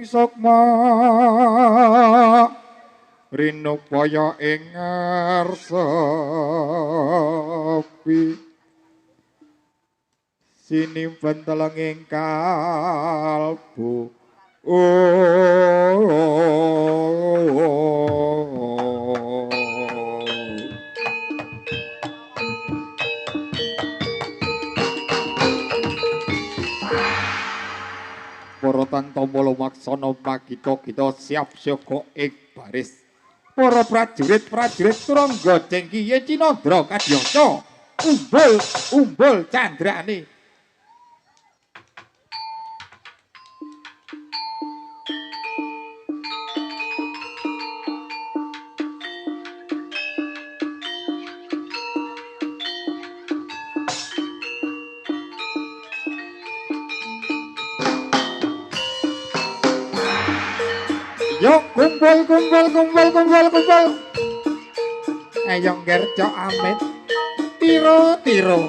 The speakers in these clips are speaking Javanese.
sukma rinupaya ing ngarsepi sinimpen telenging kalbu para tantamala maksana pagita kita siap siaga ing baris. Para prajurit-prajurit turangga cengkiye Cinandra kadyata umbul candrane. Yo kumpul. Ayo ngerco amit. Tiro.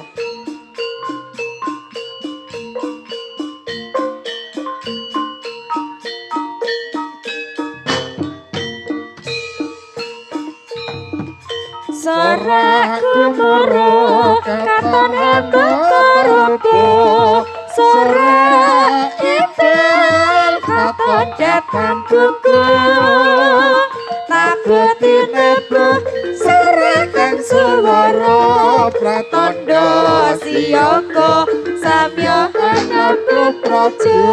Sorak kumuro katon hembotorupo sorak ipel katon jatan buku tabuti nebuh serakan suwara pratandha siyaga samya anaku praja.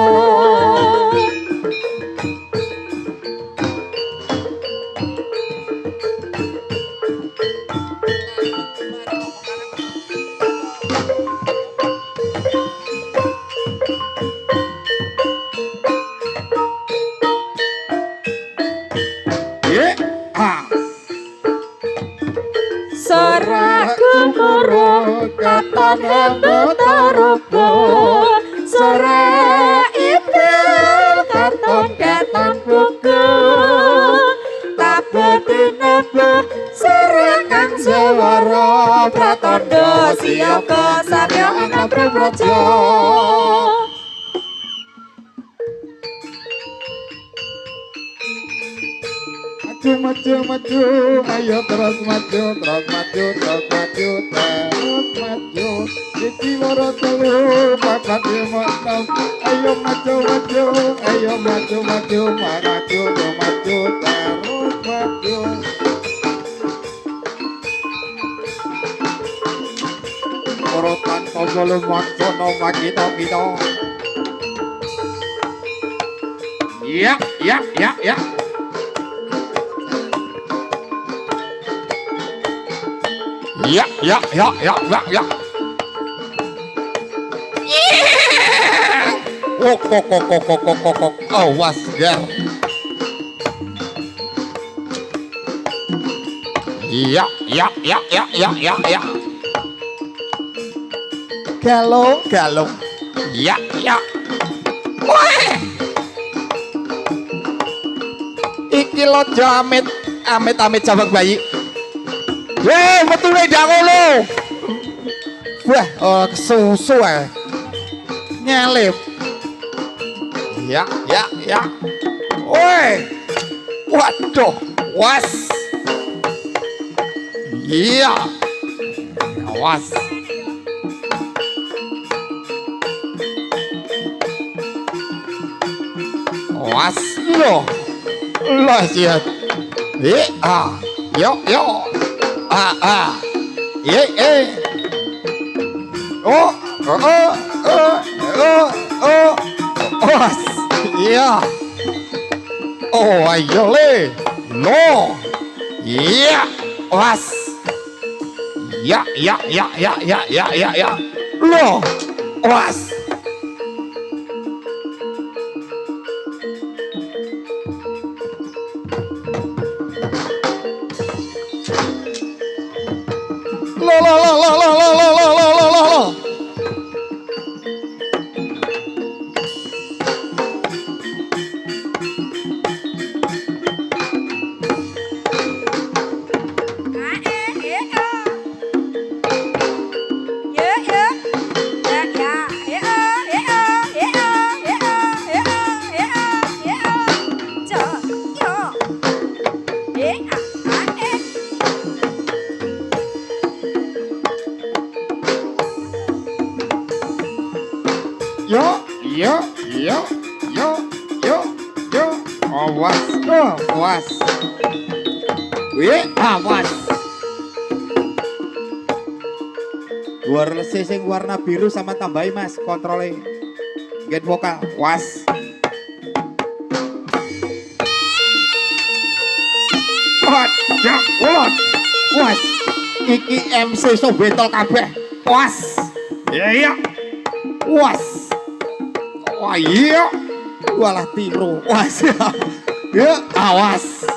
Sorak kumuro katon hembotorupo sorak ipil katon jatan buku tabuti nebuh serakan swara pratandha siyaga samya anaku praja. Maju, ayo terus maju, Siji waro telu, papat lima enam, ayo maju, maju, terus maju. Orotan tombol maksana makita. Ya. Ya. Kok. Awas, Gar. Ya. Galo. Ya. Wah. Iki lojo amit jabak bayi. Weh, metune ndak ngono. Wah, kesusu ae. Nyelip. Ya. Woi. Waduh, was. Iya. Was. Was lo. Lah siat. Yo. Was. Iya. Oh, ayo le. No. Iya. Was. Ya. Lo. Was. Lo. Awas, awas. Wih, awas. Wireless sing warna biru sama tambahi mas kontrolnya gen vokal was Ya, ulot. Was. Iki MC so betol kabeh. Was. Iya. Was. Wah iya. Walah tiru. Was. Ya, awas.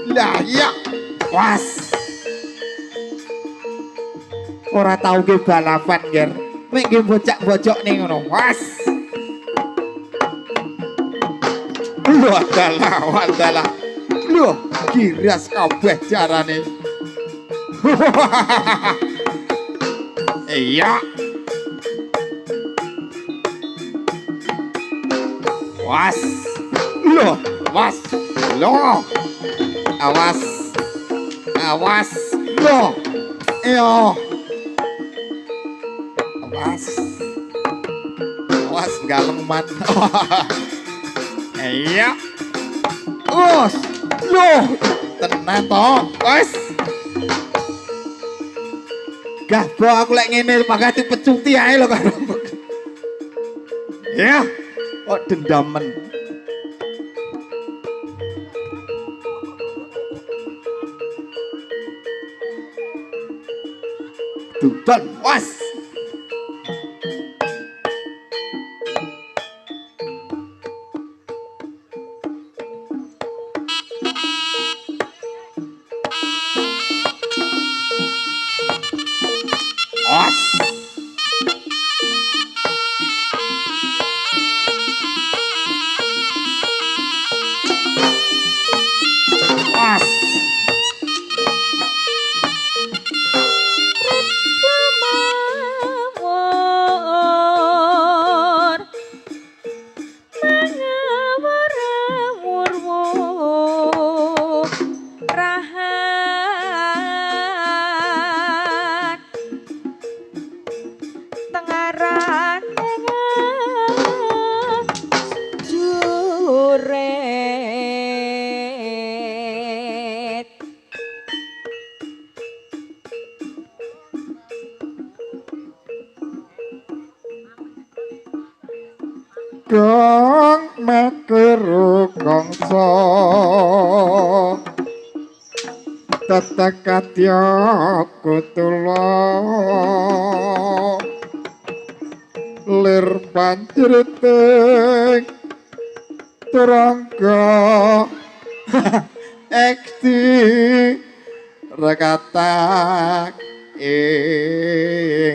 Lah iya. Was. Ora tau ke balapan, Ger. Mek ge bocak-bocok ning ngono. Was. Wadalah. Loh, giras kabeh carane. Iya. Was. Loh, was. Loh. Awas. Awas. Loh. Iyo. Awas. Awas galeman. Iya. Us. Loh, tenan toh, wes. Gah, bo aku lek ngene makane pecuti ae lho karo. Ya, kok dendamen. Tuton, was. Kang mekeru kongso tetekatya kutulo lir panjriting turangga ekti rekatak ingkang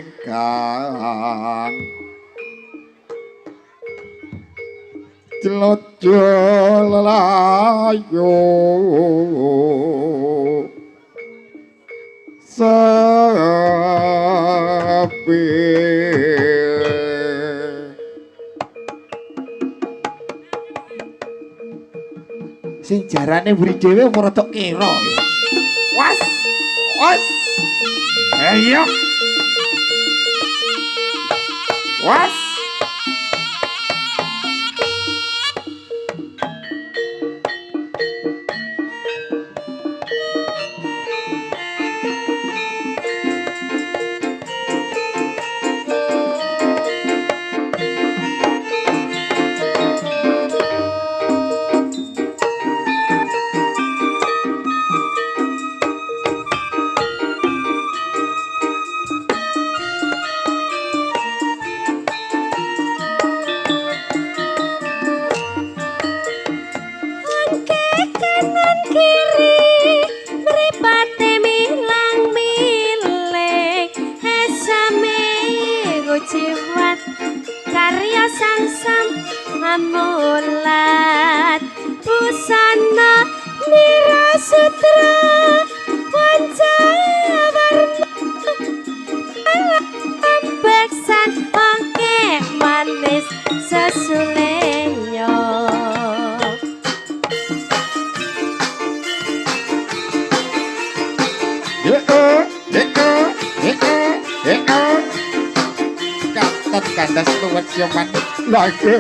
Jelajah lelayo sepi sing jarane buri dhewe ora tok kira was was ayo was jiwat karya sangsam amulat busana nira sutra wancawarna beksan oke manis sesulenyo Kandas luwet siaman lagi.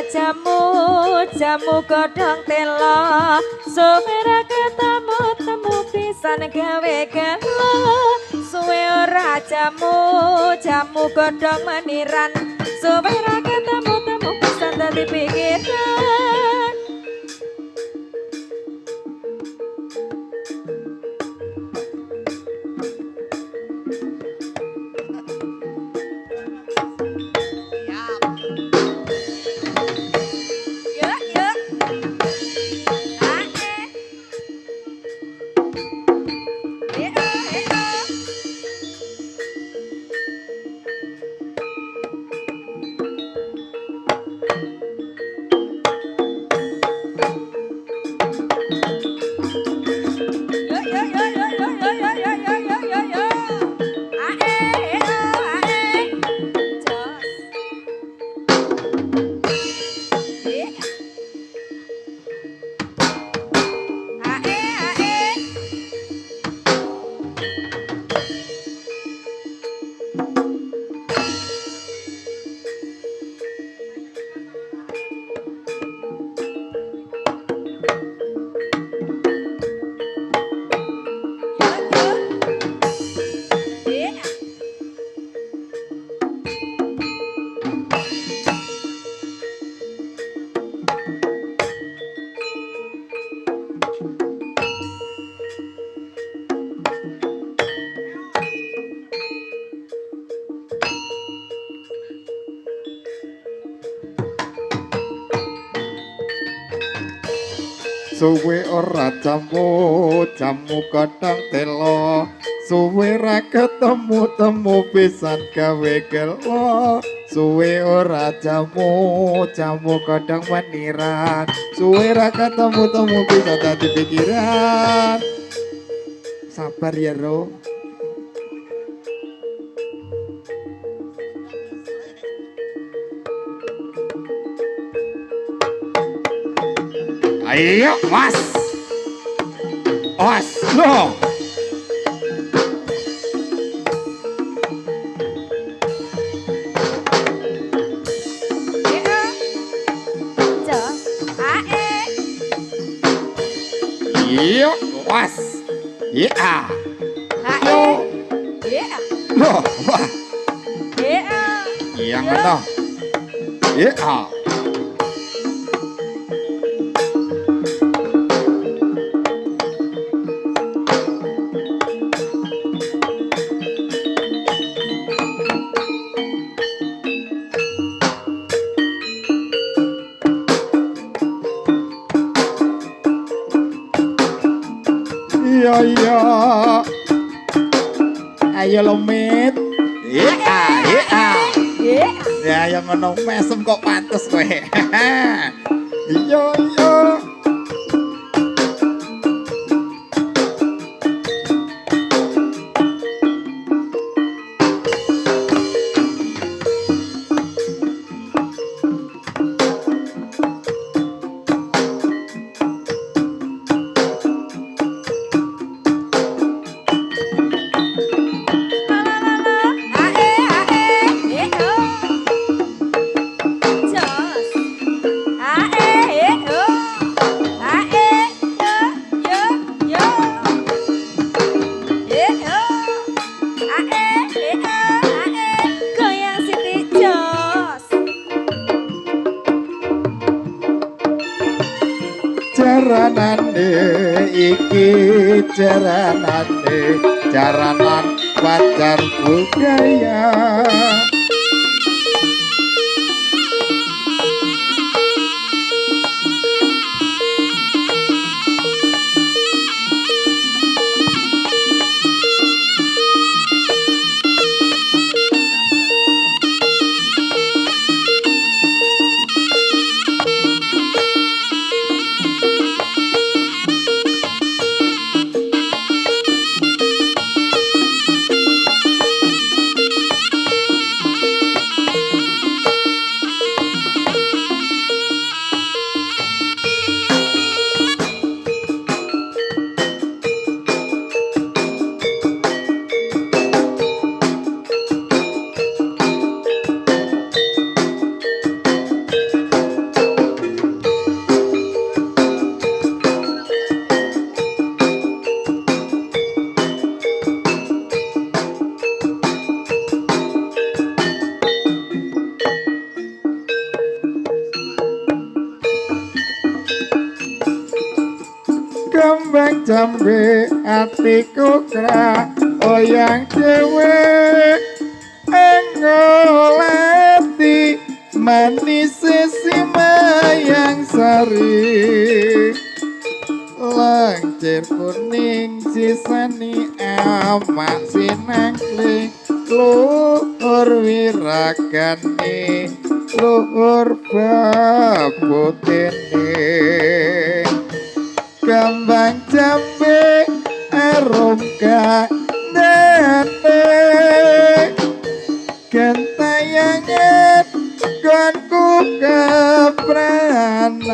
jamu jamu godhong telo suwe ra ketemu temu pisan gawe gelo suwe ora jamu jamu godhong meniran suwe ra ketemu temu pisan dadi pikiran. Suwe ora jamu jamu godhong telo suwe ra ketemu temu pisan gawe gelo suwe ora jamu jamu godhong meniran suwe ra ketemu temu pisan dadi pikiran. Sabar ya Ro. Ayo, mas, lo. Iya, mas, iya, yo, lo, wah, yang mana, iya. Iya, ayo lomit. Iya. Ya yang ngono mesem kok pantes kowe. Iya. Jaranane iki jaranan pacar budaya. kembang jambe atiku kra oyang dewe engolati manis simayang sari lancir kuning sisani amak sinangling luhur wiragani luhur babutene kembang jambe arum kandene gentayangan konku kepranan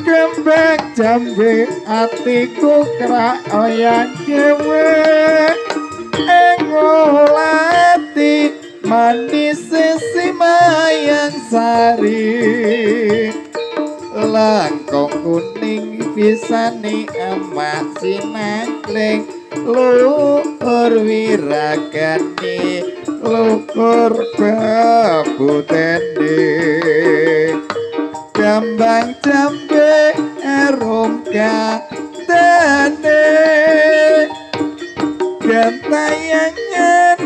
kembang jambe atiku krak oyang dewe engolati manis simayang sari langkong kuning pisani emak sinangling luhur wiragani luhur babutene kembang jambe arum kandene gentayangan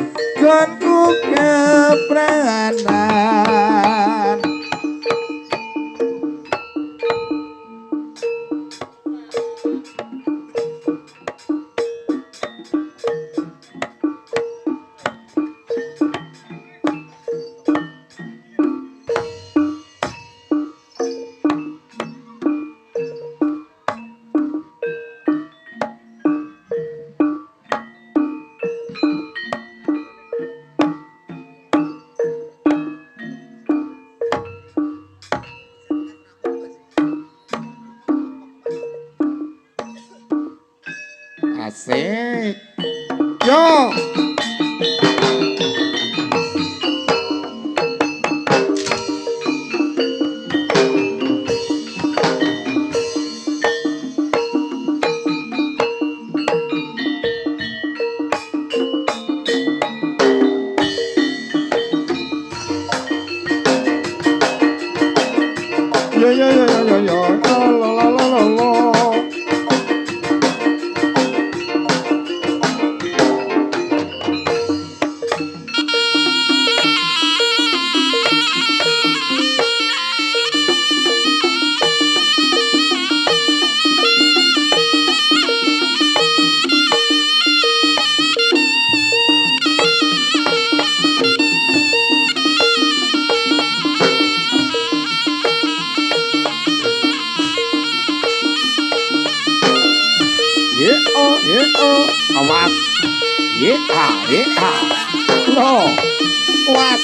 konku kepranan asik yo yo yo yo yo yo yo la la la la la awas ye lo was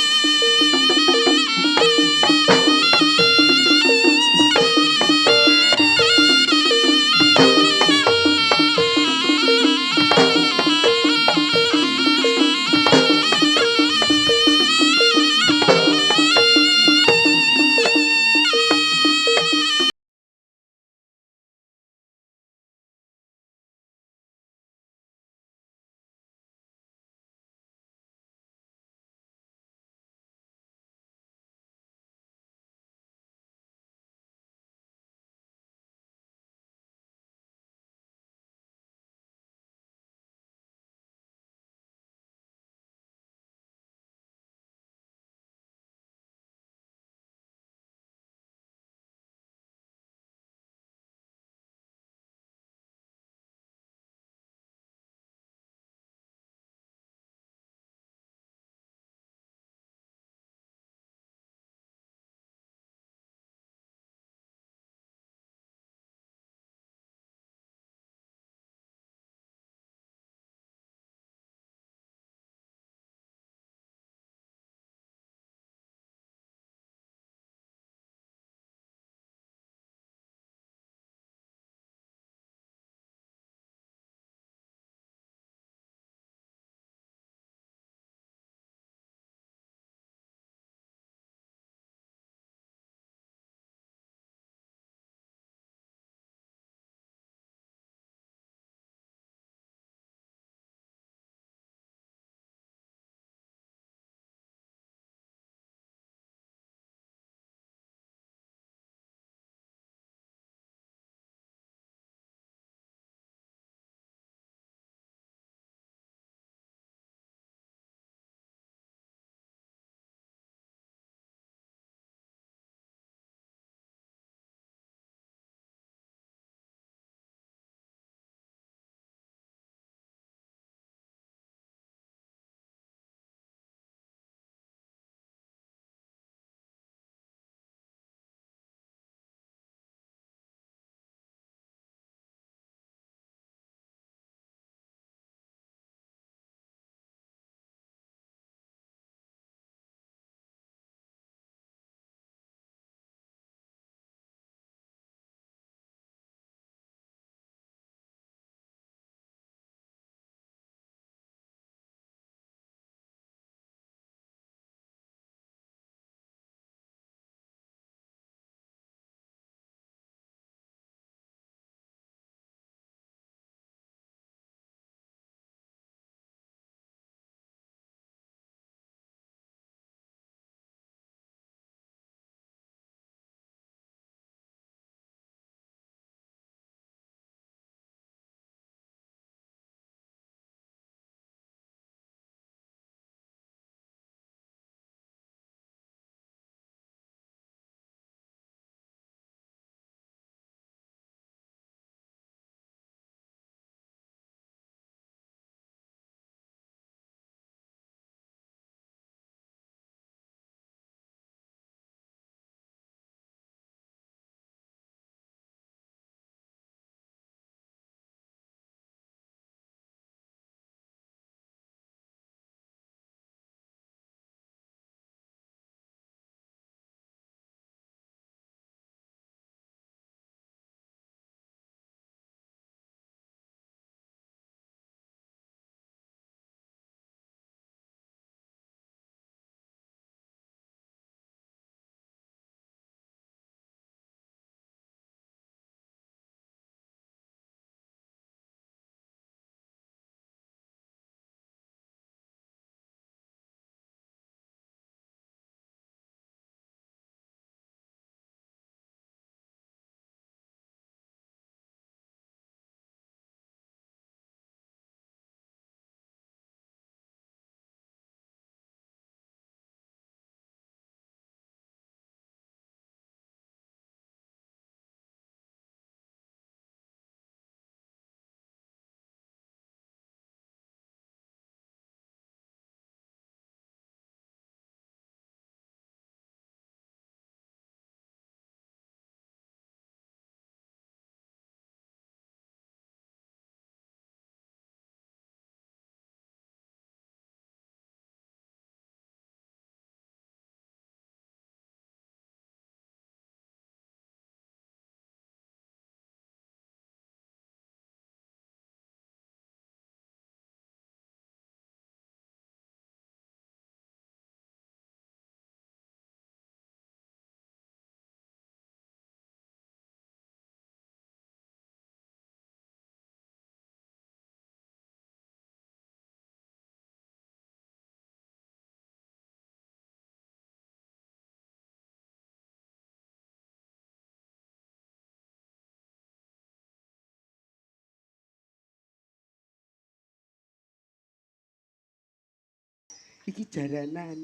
Iki jaranan.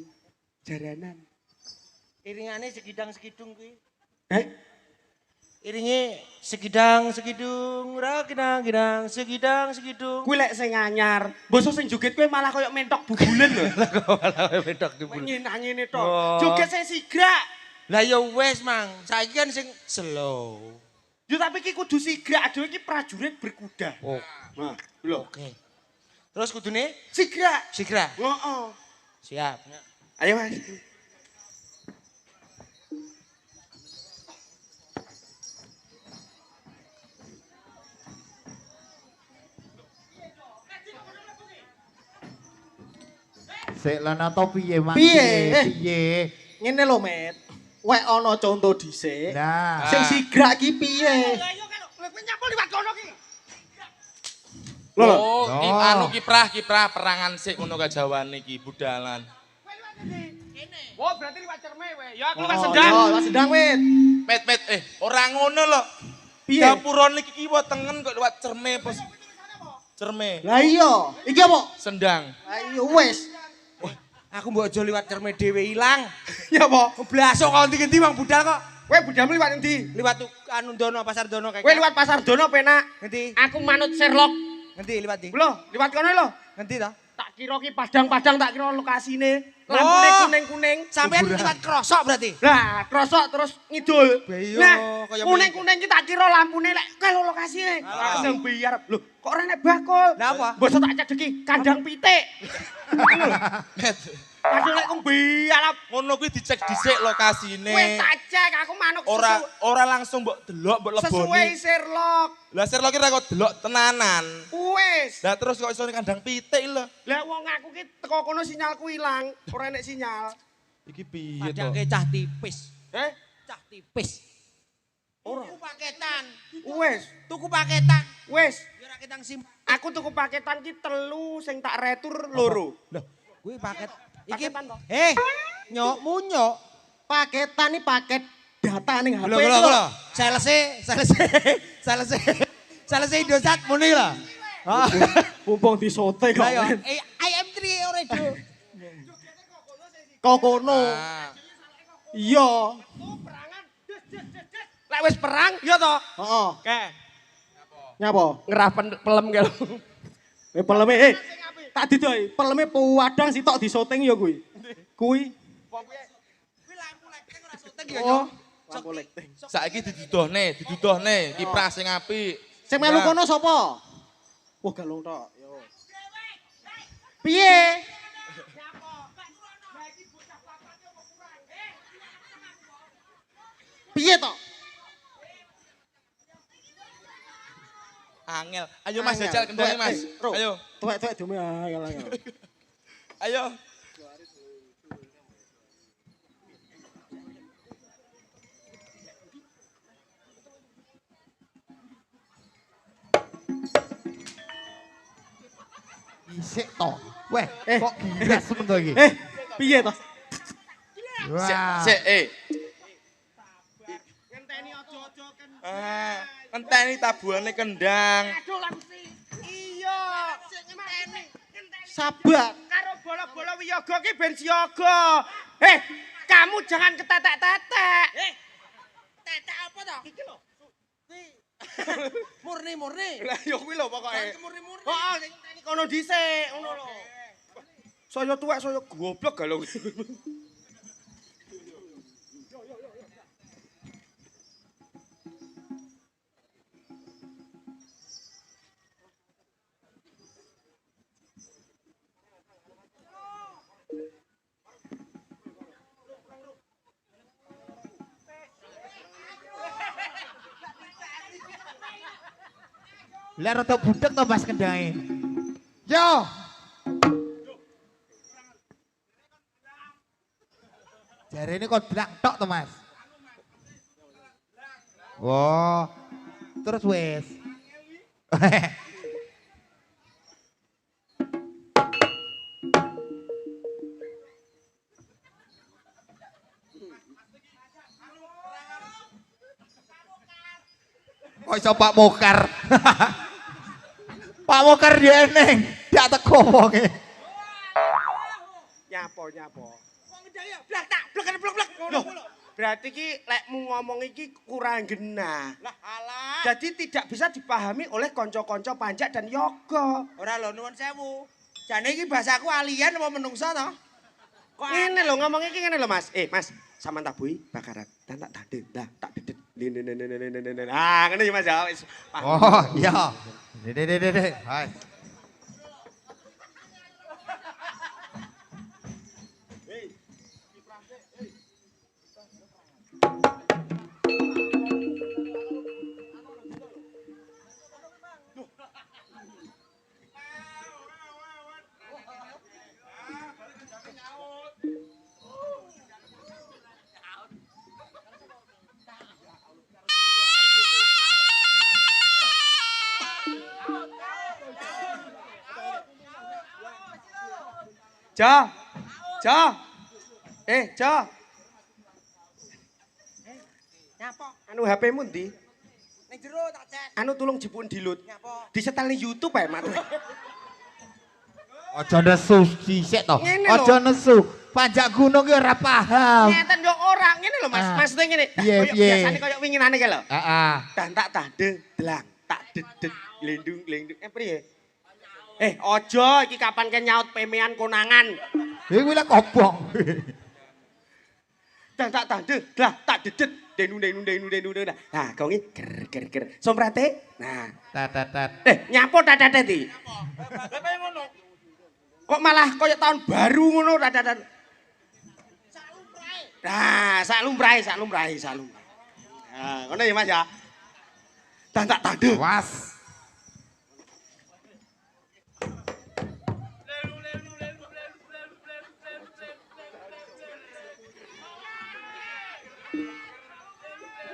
Jaranan. Iringane segidang-segidung kuwi. Eh? Iringe segidang-segidung, ra gidang-gidang, segidang-segidung. Kuwi lek sing anyar. Basa sing joget kuwi malah koyo mentok bubulen lho. Malah medok dibul. Ngene tok. Oh. Joget sing sigrak. Lah ya wes, Mang. Saiki kan sing slow. Yo tapi iki kudu sigrak, aduh iki prajurit berkuda. Oh, Nah, lho. oke. Terus kudune Sigrak. sigra. Heeh. Siap. Ayo Mas. Sik lan to piye Mas? Piye? Piye? Ngene lho, Met. Wek ana conto dhisik. Nah. Sing sigrak ki piye? Lho, Oh, anu kiprah perangan sik ngono kajawane iki budalan. Oh, berarti liwat cerme we. Ya aku Mas Sedang. Mas Sedang, Met. Met ora ngono lho. Piye? Dapurane iki kiwa tengen kok liwat cerme pos. Cerme, Lah iya, iki apa? sendang. Lah iya wis. Aku mbok aja liwat cerme dhewe ilang. Ya apa? Blasok kok ngendi-ngendi Mang budal kok. Kowe budhamu liwat endi? Liwat anu Dono, Pasar Dono kayak. Kowe liwat Pasar Dono penak. ngendi? Aku manut Sherlock. Ngendi liwat di? Lho, liwat kono lho. Ngendi ta? Tak kira ki padang-padang tak kira lokasine. Lampune Oh. kuning-kuning. Sampeyan liwat krosok berarti. Lah, krosok terus ngidul. Iya, Nah, kaya kuning-kuning ki tak kira lampune lek kalau lokasine. Ah. Langsung biar. Lho, kok ora nek bakul? Lah apa? Bosok tak cedeki kandang pitik. Met, Aduh lek biar. ngono kuwi dicek dhisik lokasine. Wis tak cek aku manuk Ora langsung mbok delok mbok sesuai leboni. Sherlock. Lah Sherlock ki ra kok delok tenanan. Wis. Lah terus kok iso kandang pitik lho. Lah wong aku ki teko kono sinyalku ilang, ora enek sinyal. Iki piye to? Padangke cah tipis. Eh? Cah tipis. Ora. Tuku paketan. Wis, Tuku paketan. wis. Ya ora ketang sim. Aku tuku paketan ki 3 sing tak retur loro. Loh, kuwi paket. Iki Paketan toh? nyok munyok. Paketan iki paket data ning HP. Lho, lho. Salese Indosat muni lho. Mumpung disote kok. Lah ya, I am 3 Oredo. Kok kono. Ah. Iya. Lek wis perang, iya toh? Heeh. Oke. Nyapa? Ngerah pelem kelo. Peleme tak didoi. Peleme puwadang sitok disoting ya kuwi. Kuwi. Kuwi lampu lekeng ora syuting ya, Oh, Nyok. lampu lekeng. Saiki diduduhne kiprah sing apik. Sing melu kono sapa? Wah, galung tok. Yo. Piye? Piye to? Angel. Ayo Mas jajal kendali Mas. Ayo. Tuwek-tuwek dome angel-angel. Ayo. Isik to. Weh, Eh. kok gila semen to iki? Piye to? Wah. Sik, Ngenteni aja-aja kan. Enteni tabuhane kendang. Aduh langsung. Iya. Ngenteni. Sabar. Karo bola-bola wiyaga ki ben siaga. Kamu jangan ketetek-tetek. Tetek apa to? Iki lho. Murni. Lah yo kuwi lho pokoke. Murni. Heeh, sing ngenteni kono dhisik, ngono lho. Saya tuwek, saya goblok galung. Lah rada budek to Mas kendange. Yo. Jarene kok blak tok to Mas. Wah. Terus wes. Kok iso Pak Mokar. Pak Mokar dia eneng, dak teko wonge. Nyapo. Kok ngedaya blak tak blek. Loh, berarti ki lekmu ngomong iki kurang genah. Lah alah. Jadi tidak bisa dipahami oleh kanca-kanca panjak dan yoga. Ora lho nuwun sewu. Jane iki bahasaku alien apa menungsa to? Kok ngene lho ngomong iki ngene lho Mas. Mas, sampean tabui bakaran. Dan tak tanding. Dah, tak dedet. Ah, ngene ya Mas ya. Wis paham. Oh, iya. Dede. Hai. Jo. Nyapa? Anu HP-mu ndi? Ning jero tak cek. Anu tulung jipun dilut. Nyapa? Disetel ning YouTube ae, Mat. Aja nesu dhisik to. Ngene lho. Aja nesu. Panjak gunung ki ora paham. Ngeten yo ora. Ngene lho, Mas. Maksudnya ngene. Piye? Biasane koyo winginane ki lho. Heeh. Dan tak tade, dlang, tak dedet, glendung. Priye? Aja iki kapan ke nyaut pemean konangan. Kuwi lek kobong. Dan tak tade, lah tak dedet. Denu. Nah, kau ini ger. Somrate. Nah. Tat. Nyapo tat iki. Apa ngono? Kok malah koyo tahun baru ngono tat. Nah, sak lumrahe. Nah, ngono ya Mas ya. Dan tak tade. Was.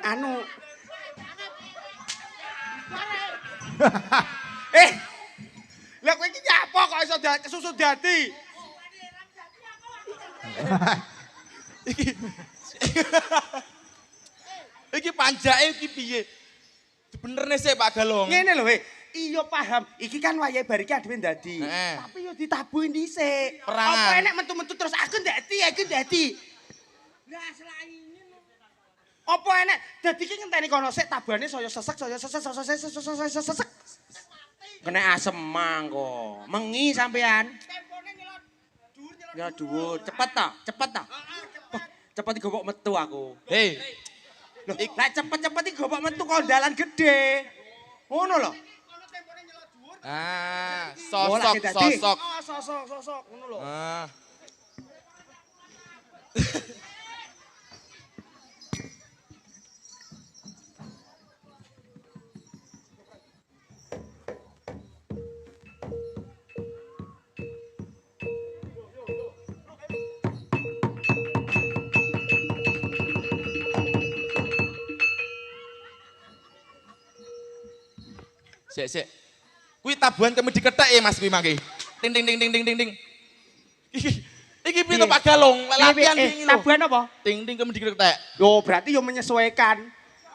Anu. Lah kowe iki nyapa kok iso kesusu dadi? Iki panjake iki piye? Benerane sik Pak Galong. Ngene lho, iya paham. Iki kan wayahe bar iki adewe ndadi. Heeh. Tapi yo ditabuhi dhisik. Perangan. Apa enek metu-metu terus aku ndadi. Lah selain apa enek dadi ki ngenteni kono sik tabane saya sesek. Kena asem mangko. Mengi sampean. Tempone nyelot dhuwur. Cepet ta? Cepet digobok metu aku. Hei. Loh, lah cepet-cepet digobok metu kondalan gede. Ngono lho. Ah, Oh, lagi dadi. sosok. Oh, sosok ngono lho. Ah. Sik. Kuwi tabuhan kemi dikethek ya Mas kuwi mangke. Ting. Iki piye to Pak Galong? Latihan iki lho. Tabuhan apa? Ting kemi dikethek. Yo berarti yo menyesuaikan.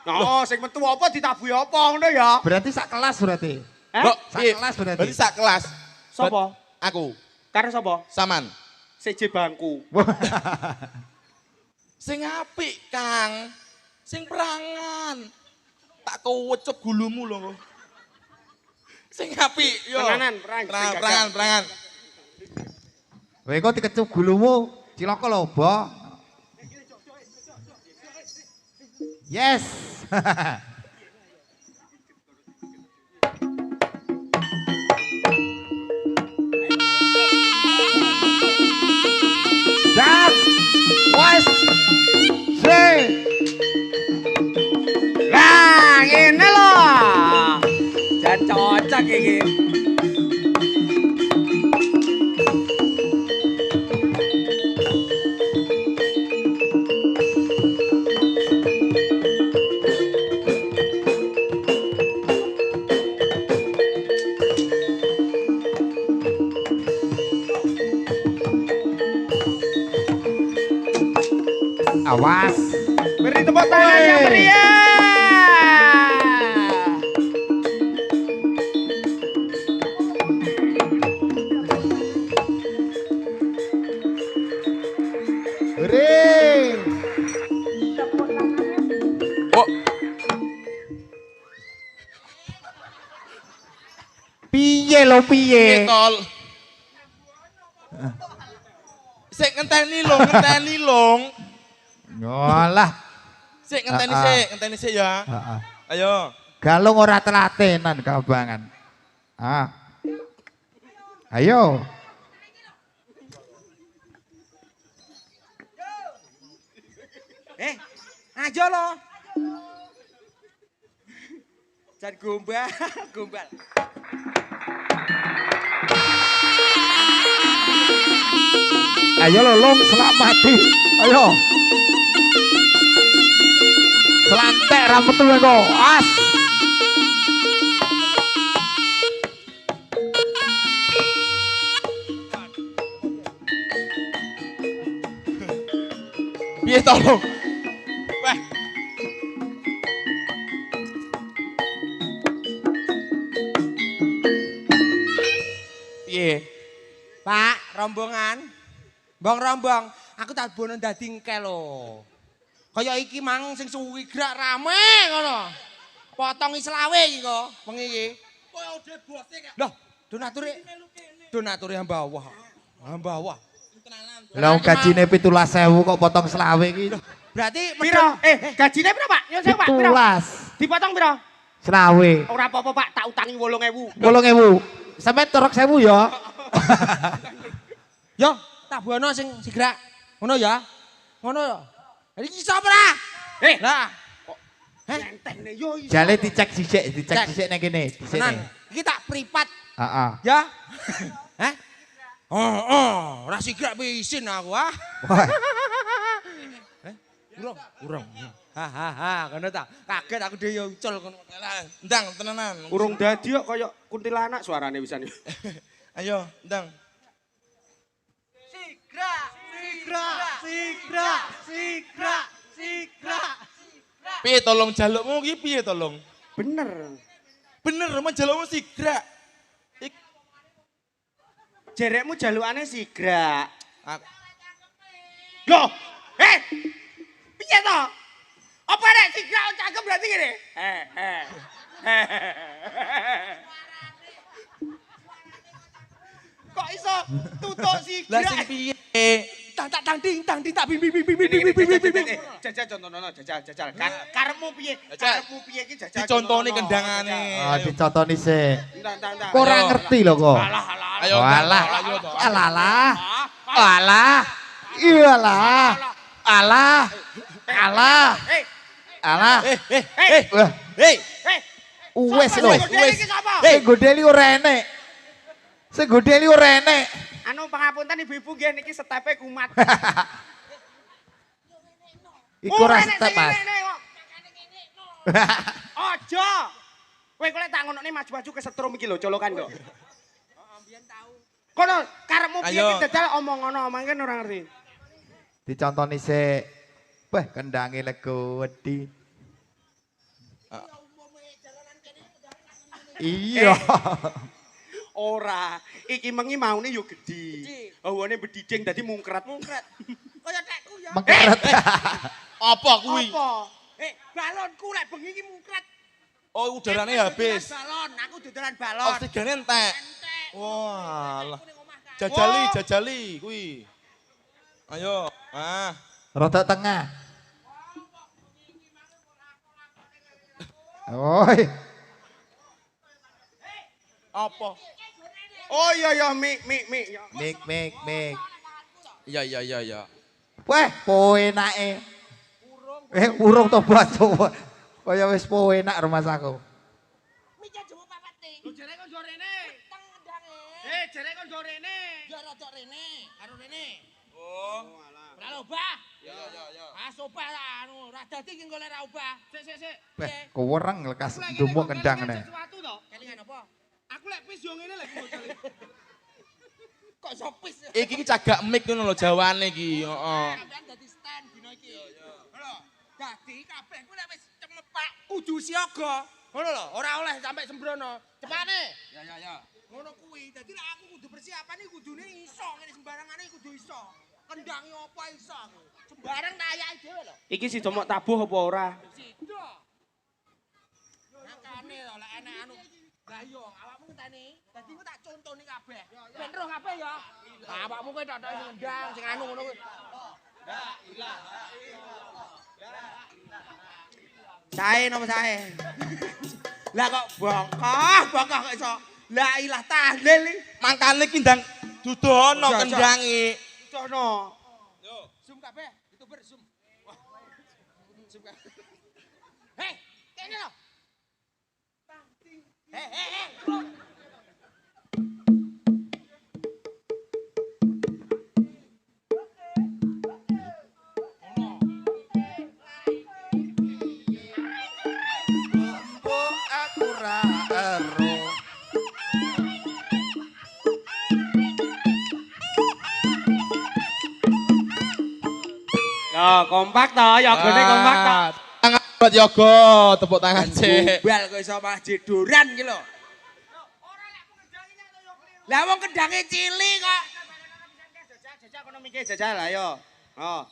No, sing metu apa ditabuhi apa ngono ya? Berarti sak kelas berarti. Kok Sak piye? kelas berarti. Berarti sak kelas. Sopo? Aku. Karo sapa? Saman. Seje bangku. Sing apik, Kang. Sing perangan. Tak kewecep gulumu lho. Sing apik yo. Tenanan, Perangan. Kowe kok dikecup gulumu, cilaka lho, Bo. Yes. Dan was say Lah, ngene lho. Jan cocok iki. awas. Beri tepuk tangan yang meriah. Piye lo piye? Tol. Sik ngenteni lung. Ngolah. Sik ngenteni sik ya. Heeh. Ayo. Galung ora telatenan kabangan. Ah. Ayo. Aja lo. Jan gombal. Ayo lo long selamati. Ayo. Selantek rambut tuh kok. As. Piye tolong. Wah. Piye? Pak, rombongan. Bang rombong, aku tak bono dadi engke lho. Kaya iki mang sing suwi gerak rame ngono. Potongi selawe iki kok, wengi iki. Kaya udah bose kok. Loh, donature hambawah. Hambawah. Lah gajine 17.000 kok potong selawe iki. Berarti Piro? Gajine piro, Pak? Nyun sewu, Pak. Piro? 17. Dipotong piro? Selawe. Ora apa-apa, Pak. Tak utangi 8.000. 8.000. Sampai torok 1.000 ya. yo tak bono sing gerak. Ngono ya. Ngono ya. Iki sapa ra? Lah. Entene yo iso. Jale dicek sisik nang kene, di Tenan. sini. Iki tak pripat Heeh. ya. Hah? Oh, ora sigrak pisin aku ah. Wah, Urung. Hahaha, ngono ta. Kaget aku dhewe yo ucul ngono. Ndang tenanan. Urung dadi kok kaya kuntilanak suarane wisan. Ayo, ndang. Piye tolong jalukmu iki piye tolong? Bener. Bener jalukmu sigrak. Jerekmu jalukane sigrak. Aku- Loh, piye to? Apa nek sigrak cakep berarti ngene? Kok iso tutuk Lah sigrak? sing piye? Tang ding tak bim. Jajal contohno, jajal. Karepmu piye? Jajal. Karepmu piye iki jajal. Dicontoni contohno. kendangane. oh, dicontoni sik. Entar. Kok ora ngerti lho kok. Ayo. Walah. Ayo to. Alah. Alah. Iyalah. Alah. Alah. Alah. Wah, wes lho. Wes. Sing godeli ora enek. Sing godeli ora enek. Anu pangapunten ibu-ibu nggih niki stepe kumat. Iku ora step, Mas. Aja. Kowe kok lek tak ngonokne maju-maju kesetrum iki lho colokan kok. Heeh, mbiyen tau. Kono karepmu piye Ayo. iki dadal omong ngono, mangken ora ngerti. Dicontoni sik. Wah, kendange lego wedi. Iya. Ora, iki mengi maune yo gedhi. Hawane bediding dadi mungkret. Kaya tekku ya. Mengkeret. Apa kuwi? Apa? Balonku lek bengi iki mungkret. Oh, udarane habis. Balon, aku dodolan balon. Oksigene entek. Walah. Oh. Jajali kuwi. Ayo. Ah. Rada tengah. Oi. Apa? Oh iya mik. Mik. Iya. Wah, po enake. Urung to baso. Kaya wis po enak rumah saku. Mikir jowo papate. Lho jere kon jorene. Teng ndange. Jere kon jorene. Ya rada rene, karo rene. Oh. Ora lho, Bah. Ya. Ah, sopah lah anu, ora dadi ki engko lek ra ubah. Sik. Wah, kuwereng lekas dumuk kendang ne. Sesuatu to. Kelingan apa? Aku lek pis yo ngene lek bocah. Kok sopis? Iki ki cagak mic ngono lho jawane iki. Heeh. Sampeyan dadi stand dino iki. Lho, dadi kabeh ku lek wis cemepak kudu siaga. Ngono lho, ora oleh sampai sembrono. Cepane. Ya. Ngono kuwi. Dadi lek aku kudu persiapan iki kudune iso ngene sembarangane kudu iso. Kendangi apa iso aku. Sembarang tak ayaki dhewe lho. Iki si mok tabuh apa ora? Sido. Makane lho lek enek anu Lah iya, awakmu ngenteni. Dadi ku tak contoni kabeh. Ben roh kabeh ya. Lah awakmu kowe tok sing ndang, sing anu ngono kuwi. Sae napa sae? Lah kok bongkah kok iso la ilah tahlil iki. Mangkane ki ndang dudono kendangi. Dono. Yo, zoom kabeh, YouTuber zoom. Zoom kabeh. Hei, kene lho. Hei. Mbok aku ra ero. Ya, kompak toh, yogane kompak toh. Tangan buat yoga, tepuk tangan sih. Bal kok iso malah jedoran iki lho. Lah wong kendange cilik kok. Jajal kono mikir jajal lah yo. Oh.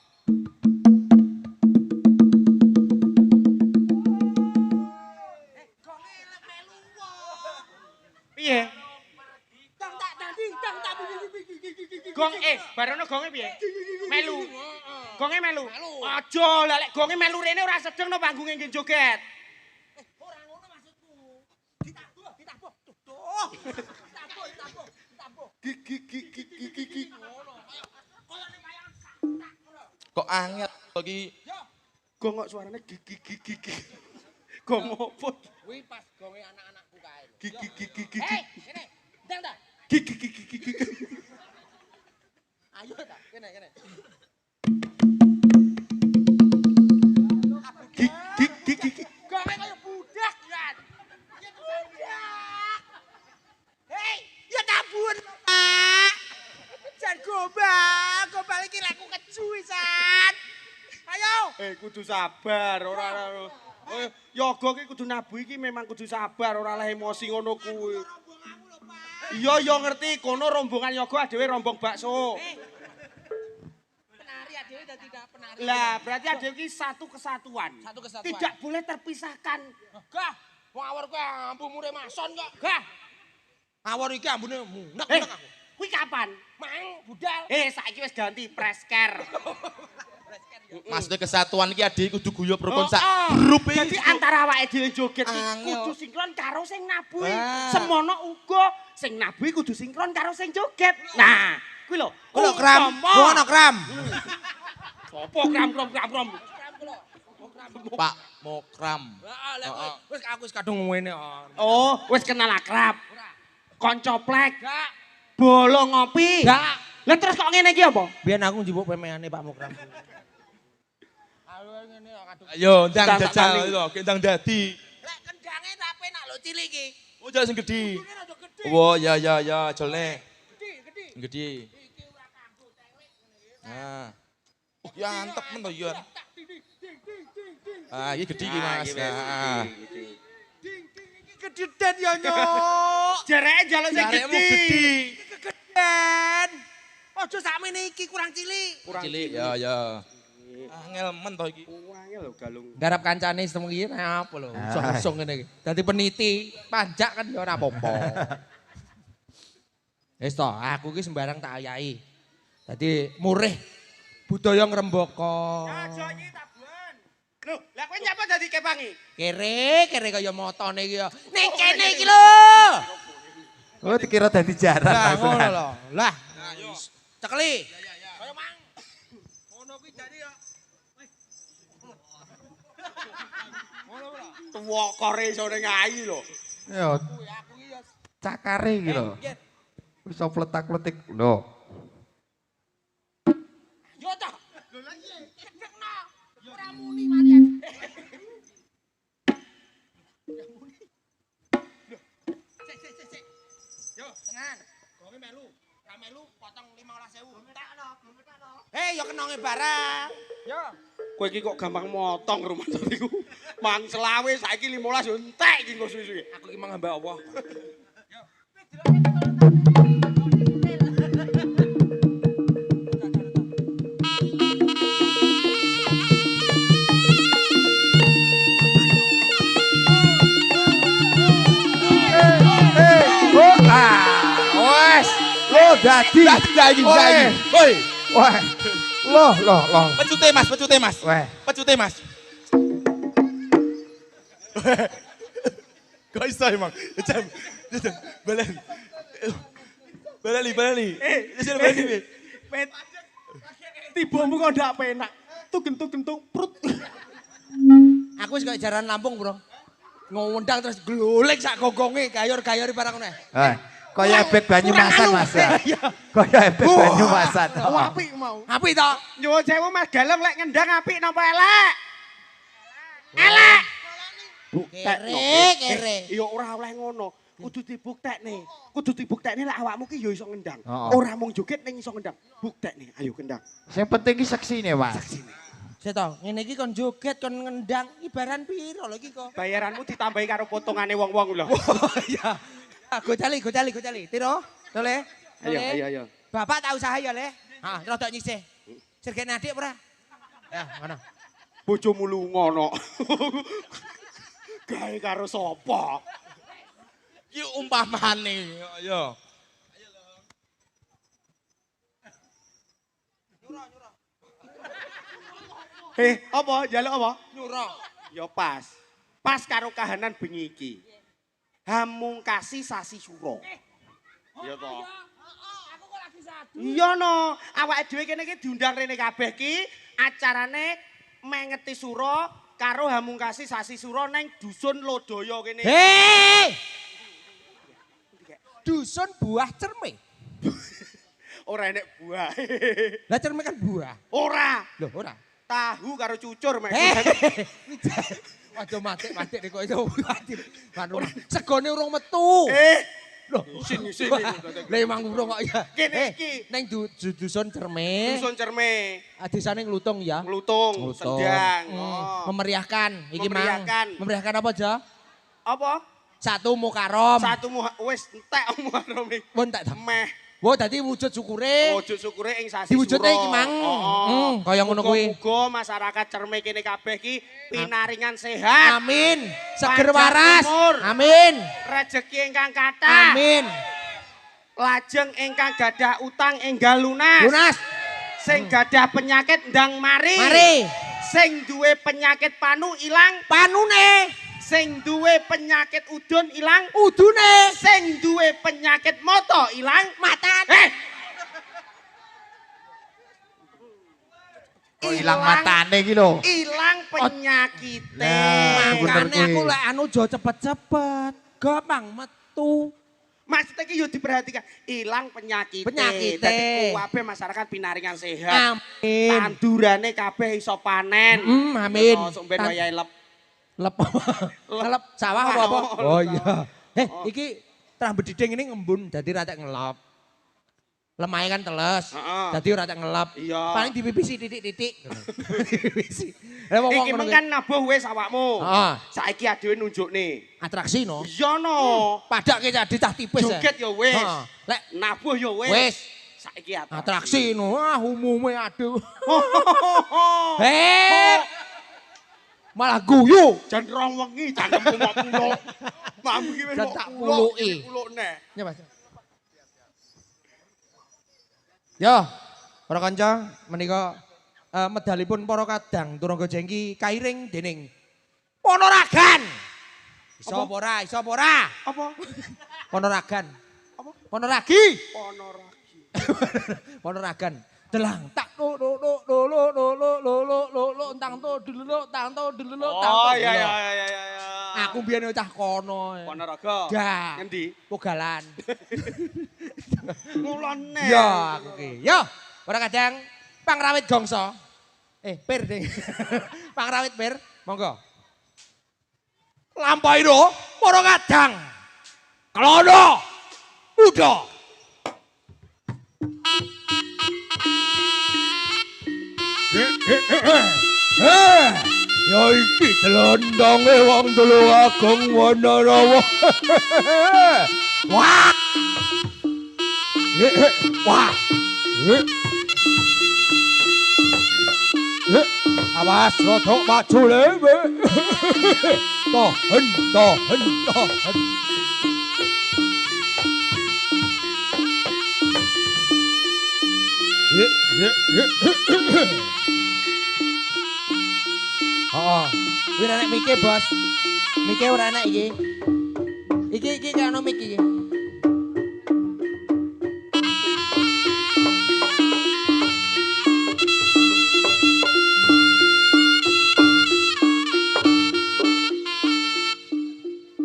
Piye? Tang tak dadi, tang tak Gong barono gonge piye? Melu. Gonge melu. Aja lah lek gonge melu rene ora sedeng no panggunge nggih joget. Ora ngono maksudku. Ditabuh. Tuh. Ditabuh. Gigi. Koyo ning wayang santak ngono. Kok angel lagi. Gong kok suarane gigi. Gong opo? Kuwi pas gonge anak-anakku kae. Gigi. Hei, kene. Ndang ta? Gigi. Ayo ta, kene. Gigi. Gonge kaya budak kan. Ya budak. Hei, ya tabun. Jan gombal iki laku keju San. Ayo. Kudu sabar ora. Yoga ki kudu nabu iki memang kudu sabar ora lah emosi ngono kuwi. Iya yo ngerti kono rombongan yoga adewe rombong bakso. Penari adewe dadi penari. Lah berarti adewe ki satu kesatuan. Tidak boleh terpisahkan. Gah, wong awor kowe ambu mure mason kok. Gah. Awor iki ambune munek aku. Kuwi kapan? Mang budal. Saiki wis ganti presker. Maksudnya kesatuan iki adik kudu guyub rukun sak Oh, grup iki. Jadi antara awake dhewe joget iki Angel. kudu sinkron karo sing nabuhi. Ah. Semono uga sing nabuhi kudu sinkron karo sing joget. Nah, kuwi lho. Kulo kram, ngono kram. Sopo kram. Pak Mokram. Heeh, lek wis aku wis kadung ngene. Oh, wis kenal akrab. Kanca plek. Gak. Bolo ngopi. Gak. Lah terus kok ngene iki apa? Biyen aku njupuk pemeane Pak Mukram. Ayo ngene kadung. Ayo ndang Ndang jajal tak lho, ndang dadi. Lek kendange tak penak lho cilik iki. Oh jangan sing gedhi. Kene aja gede. Oh ya jolne. Gede. Gedhi. Iki ora kanggo cewek ngene iki. Nah. Oh ya antep men to ya. Tak ding. Ah, iki gedhi iki Mas. Nah. Ding iki gedhen ya nyok. Jereke njaluk sing Jarekmu gedhi. gedhi. Gedhen. Aja sakmene iki kurang cilik. Cilik ya. Angel men to iki. Angel lho galung. Garap kancane setemu iki apa lho, usung ngene iki. Dadi peniti, panjak kan ya ora apa-apa. Wis to, aku iki sembarang tak ayahi. Dadi murih budaya ngrembaka. Aja iki tabuhan. Lho, lah kowe nyapa dadi kepangi? Kere kaya motone iki ya. Ning kene iki lho. Oh, dikira dadi jaran Lah Mas. ngono lho. Lah, cekeli. Kaya mang. Ngono kuwi dadi ya. Tuwa kore iso ning ayi lho. Yo, Kuwi aku iki ya. cakare iki lho. Wis pletak-pletik lho. Yo ta. Lho lha iya, kedekno. Ora muni mari. Sik. Yo, tenan. Gonge melu. Ra melu potong 15.000. Entekno. Hei, yo kenonge barang. Yo. Kowe iki kok gampang motong rumah tariku. Mang selawe saiki 15 yo entek iki kok suwi-suwi. Aku iki mang hamba Allah. Dadi. Dadi. Woi. Wah. Loh. Pecute Mas. Wah. Pecute Mas. Kok iso emang? Jam. Balali. Jajal balali. Pet. Tibamu kok ndak penak. Tugen-tugen prut. Aku wis kaya jaran Lampung, Bro. Ngundang terus glolek sak gogonge gayor-gayor barang ngono. Kaya ebek Banyumasan Mas. Kaya ebek Banyumasan. Apik mau. Apik to? Nyuwun sewu Mas Galem lek ngendang apik napa elek? Elek. Kere. Ya ora oleh ngono. Kudu dibuktekne lek awakmu ki ya iso ngendang. Oh. Ora mung joget ning iso ngendang. Buktekne, ayo kendang. Sing penting ki seksine, Mas. Seto, ngene iki kon joget kon ngendang ibaran piro lho iki kok. Bayaranmu ditambahi karo potongane wong-wong lho. Iya. Gocali. Tiro, Lole. Ayo. Bapak tak usaha ya, Le. Ha, rodok nyisih. Sirgene adik ora? Ya, ngono. Bojomu lu ngono. Gawe karo sapa? Ki umpamane ya. Apa? Njaluk apa? Nyuruh. Ya pas. Pas karo kahanan bengi iki. Hamungkasi sasi suro. Iya to. Aku kok lagi sadu. Iya no, awake dhewe kene iki diundang rene kabeh ki acarane mengeti suro karo hamungkasi sasi suro neng dusun Lodaya kene. Hei! Dusun buah cerme. Ora enek buah. Lah cerme kan buah. Ora. Loh, ora. Tahu karo cucur mek. Waduh mati nek kok iso mati. Manu segone urung metu. Loh, sini. Lah emang urung kok ya. Kene iki. Neng dusun cerme. Dusun cerme. Desane nglutung ya. Nglutung, sendang. Memeriahkan iki Memeriahkan. Mang. Memeriahkan apa, Jo? Apa? Satu Mukarram. Satu wis entek Muharram iki. Pun tak dah. Meh. Wah, dadi wujud syukure. Wujud syukure ing sasi Diwujudne iki, Mang. Kaya ngono kuwi. Muga masyarakat cerme kene kabeh iki pinaringan sehat. Amin. Seger Panjang waras. umur. Amin. Rezeki ingkang kathah. Amin. Lajeng ingkang gadah utang enggal lunas. Lunas. Sing gadah penyakit ndang mari. Mari. Sing duwe penyakit panu ilang. Panune. Sing duwe penyakit udun ilang. Udune. Sing duwe penyakit mata ilang. Matane. Kok ilang matane iki lho. Ilang penyakite. Nah, bener Makane kuwi. aku lek anu jo cepet-cepet. Gampang metu. Maksudnya ki yo diperhatikan, ilang penyakit. Penyakite. Dadi kabeh masyarakat pinaringan sehat. Amin. Tandurane kabeh iso panen. Amin. Sok ben wayahe lep. Lep. Ngelep sawah apa? Oh iya. Iki terang bediding ini ngembun dadi rada ngelap. Lemahe kan teles. Heeh. Dadi ora tak ngelap. Iya. Paling dipipisi titik-titik. Dipipisi. Lah wong Iki meng kan nabuh wis awakmu. Heeh. Saiki adewe nunjukne. atraksi no. Iya no. Padake jadi tah tipis. Joget ya wis. Heeh. Lek Nabuh ya wis. wis Saiki atraksi no. Ah umume aduh. Oh. Malah guyu. Jan rong wengi cangkemmu mok pulo. Mambu iki wis Dan mok tak pulo. puluki. Pulukne. Ya Mas. Yo, para kanca menika medalipun para kadang turangga jengki kairing dening Ponorogan. Iso apa ora? Iso apa ora? Apa? Ponorogan. Apa? Ponoragi. Ponoragi. Ponorogan. Delang tak lo entang to delelo tang to delelo tang to. Oh iya. Aku biyen cah kono. Ponorogo. Dah. Ngendi? Pogalan. Ngulone. Ya aku ki. Yo, ora kadang pangrawit gongso. Pir ding. Pangrawit pir, monggo. Lampahi do, para kadang. Klono. Udo. Ya iki delondonge wong Tulungagung Wanarawa. Wah. Wah. Awas rodok maju lewe. Tahan. Oh, kuwi nek mike, Bos. Mike ora enak iki. Iki gak ono mik iki.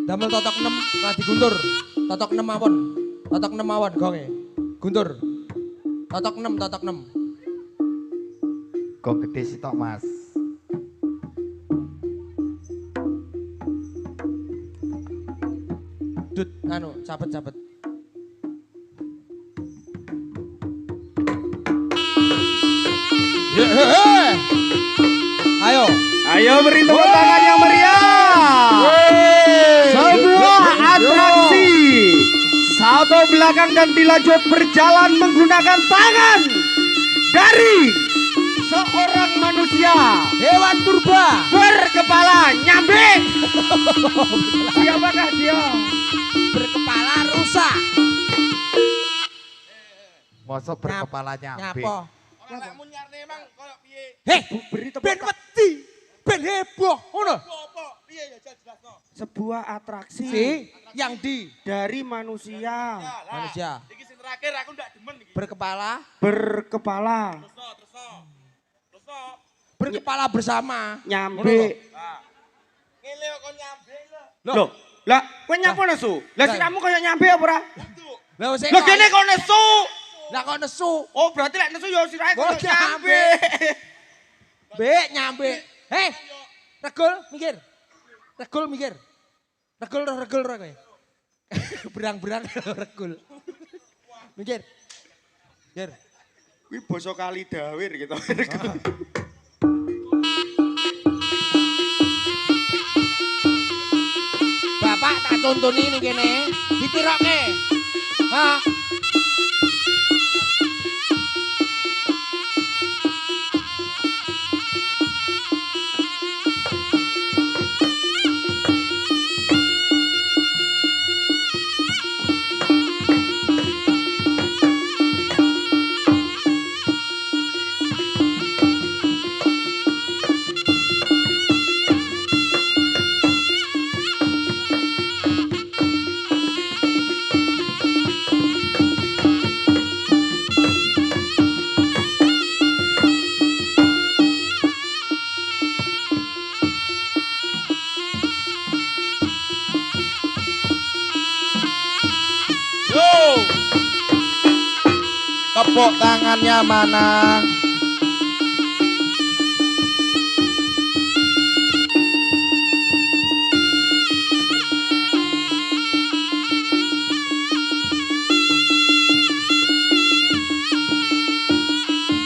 Damel totok 6 ra diguntur. Totok 6 mawon. Totok 6 mawon gonge. Guntur. Totok 6, totok 6. Kok gede sih tok Mas. Dut, anu, cabet-cabet. Ayo. Ayo beri tepuk tangan yang meriah. Sebuah atraksi. Salto belakang dan dilanjut berjalan menggunakan tangan dari seorang manusia. Hewan purba. Berkepala nyambe. Siapakah dia? Berkepala rusa. Mosok berkepala nyambe. Nyapa? Ora lek mun nyarne emang koyo piye? Hei, Beri tepuk ben tangan. wedi. Ben heboh, ngono. Apa? Piye ya jelasno? Sebuah atraksi Si yang di dari manusia manusia Iki sing terakhir aku ndak demen iki. berkepala berkepala Terus berkepala bersama. nyambe. ngene kok kon nyambe lho. Loh, lah kowe nyapa nesu? Lah siramu koyo nyambe apa ora? Lah wis Loh kene kok nesu. lah kok nesu. Oh, berarti lek nesu ya sirahe Oh, koyo nyambe. Bek nyambe. Hei, regul mikir. Regul mikir. Regul roh kowe. Berang-berang regul. Mikir. Mikir. Kuwi basa kali dawir gitu. Bapak tak tuntuni nih kene, ditirokke. Ha? Yo. Tepuk tangannya mana?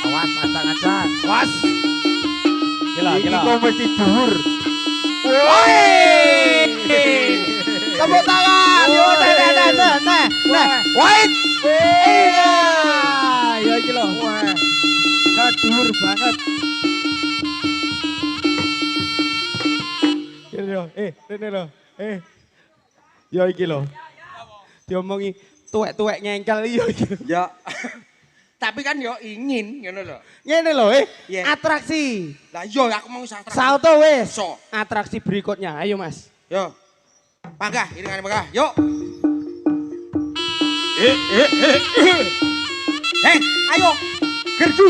Awas ancang-ancang. Awas. Gila, Iki gila. kok mesti dhuwur. Tepuk tangan. Yo, nah. Wait. Iya. Ya iki lho. Wah. Dhuwur banget. Ini lho, ini lho. Ya iki lho. Diomongi tuwek-tuwek ngengkel iya iki. Ya. Tapi kan yo ingin ngono lho. Ngene lho, Iya. atraksi. Lah yo aku mau sastra. Salto wis. So. Atraksi berikutnya. Ayo, Mas. Yo. Panggah, iringan panggah. Yuk. Hei, ayo. Gerdu.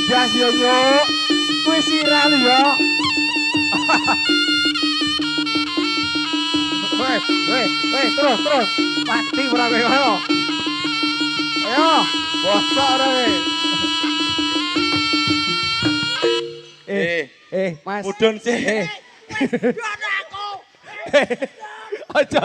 Gas yo yo. Kuwi siral yo. Weh, terus. Mati ora kowe yo. Ayo, bosok ora Mas. Mudun sih. Aja.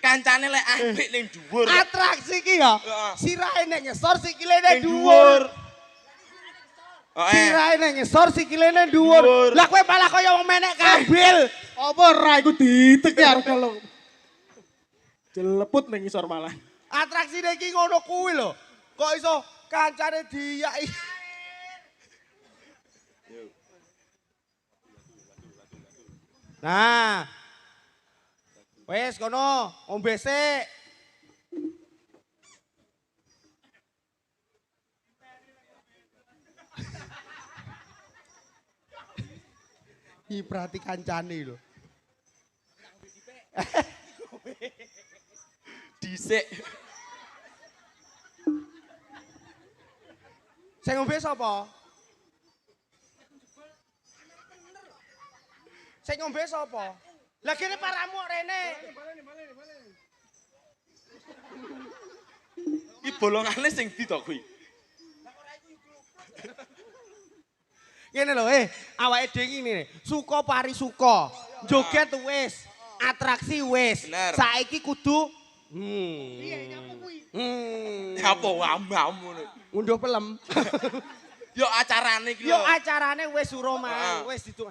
Kancane lek apik ning dhuwur. Atraksi ki ya. Heeh. Sirahe nek ngesor sikile nek Ning dhuwur. Heeh. Sirahe nek ngesor sikile nek dhuwur. Dhuwur. Lah kowe malah kaya wong menek kambil. Apa ora iku ditek ya kalau. Jeleput ning isor malah. Atraksine iki ngono kuwi lho. Kok iso kancane diyaki. Nah. Wes kono, ombe sik. Iprati kancane lho. Dhisik. Sing ngombe sapa? Sing ngombe sapa? Lah kene paramu rene. Iki bolongane sing ndi to kuwi? Ngene lho, awake dhewe ngene, suka pari suka. Joget wis, atraksi wis. Bener. Saiki kudu Apa wambamu? ngunduh pelem. Yo acarane iki Yo lho. acarane wis suruh Heeh. wis ditu.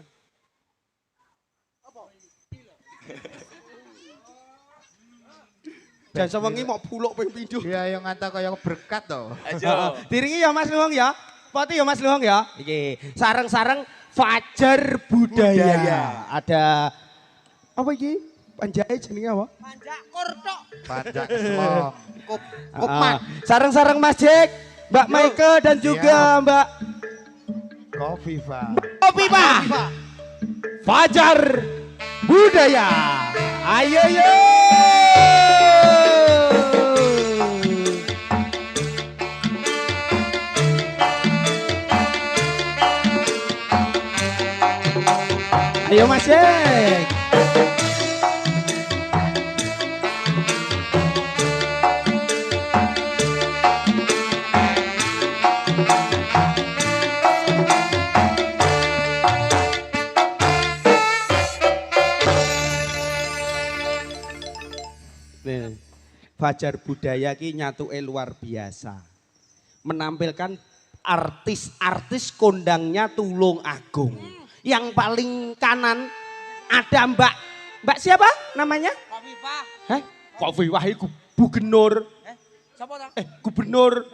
Jan sewengi mau buluk ping pindho. Iya yang ngata kaya berkat to. Aja. Diringi ya Mas Luhung ya. Poti ya Mas Luhung ya. Iki sareng-sareng Fajar Budaya. Ada apa iki? Panjake jenenge apa? Panjak kurtok. Pajak selong. Ah, sareng-sareng Mas Jek, Mbak Maike dan juga Mbak Kofifa. Kopi Pak. Fajar Budaya. Ayo yo. Ayo Mas Jek. Fajar Budaya ki nyatuke luar biasa. Menampilkan artis-artis kondangnya Tulung Agung. Yang paling kanan ada Mbak siapa namanya? Kofifah. Kofifah iku gubernur. Siapa ta? Gubernur